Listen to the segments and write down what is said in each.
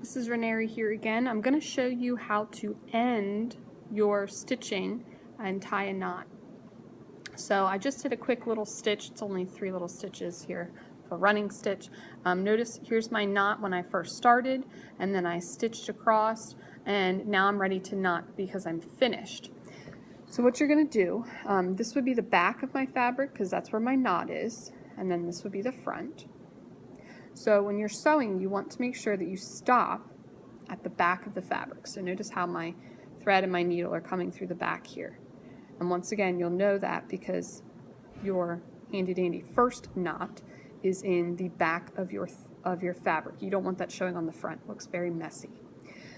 This is Renee here again. I'm going to show you how to end your stitching and tie a knot. So I just did a quick little stitch. It's only 3 little stitches here for running stitch. Notice here's my knot when I first started, and then I stitched across, and now I'm ready to knot because I'm finished. So what you're going to do, this would be the back of my fabric because that's where my knot is, and then this would be the front. So when you're sewing, you want to make sure that you stop at the back of the fabric. So notice how my thread and my needle are coming through the back here. And once again, you'll know that because your handy dandy first knot is in the back of your fabric. You don't want that showing on the front. It looks very messy.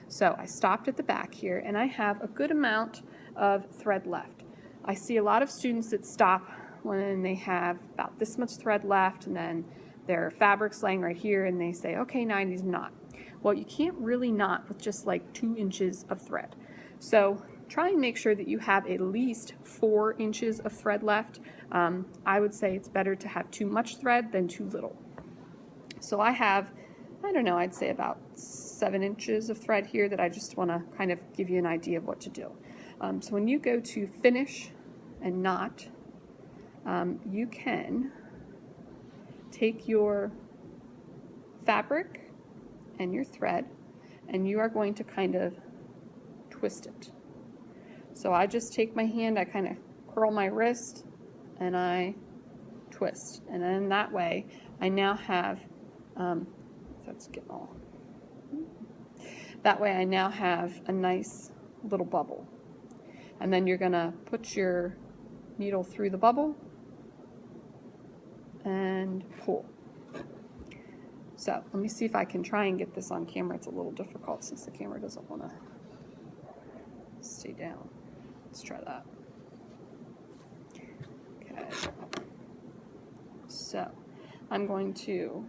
So I stopped at the back here, and I have a good amount of thread left. I see a lot of students that stop when they have about this much thread left, and then their fabric's laying right here, and they say, okay, now I need to knot. Well, you can't really knot with just like 2 inches of thread. So try and make sure that you have at least 4 inches of thread left. I would say it's better to have too much thread than too little. So I have, I don't know, I'd say about 7 inches of thread here that I just want to kind of give you an idea of what to do. So when you go to finish and knot, you can take your fabric and your thread, and you are going to kind of twist it. So I just take my hand, I kind of curl my wrist, and I twist. And then that way, I now have, let's get all. That way I now have a nice little bubble. And then you're gonna put your needle through the bubble and pull. So let me see if I can try and get this on camera. It's a little difficult since the camera doesn't want to stay down. Let's try that. Okay. So I'm going to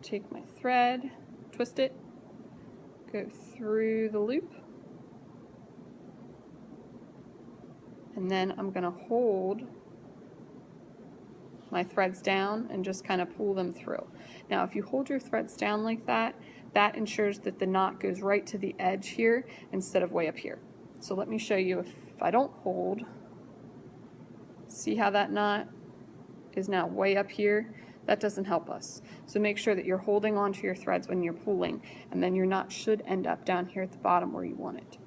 take my thread, twist it, go through the loop, and then I'm going to hold my threads down and just kind of pull them through. Now if you hold your threads down like that, that ensures that the knot goes right to the edge here instead of way up here. So let me show you if I don't hold. See how that knot is now way up here? That doesn't help us. So make sure that you're holding onto your threads when you're pulling, and then your knot should end up down here at the bottom where you want it.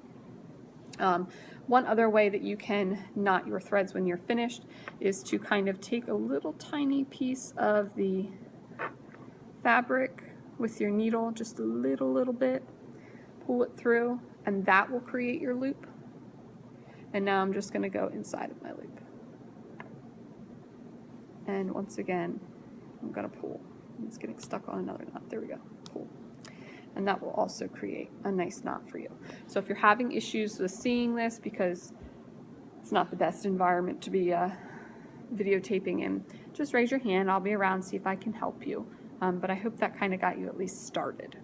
One other way that you can knot your threads when you're finished is to kind of take a little tiny piece of the fabric with your needle, just a little bit, pull it through, and that will create your loop. And now I'm just going to go inside of my loop. And once again, I'm going to pull. It's getting stuck on another knot. There we go. Pull. And that will also create a nice knot for you. So if you're having issues with seeing this because it's not the best environment to be videotaping in, just raise your hand. I'll be around, see if I can help you. But I hope that kind of got you at least started.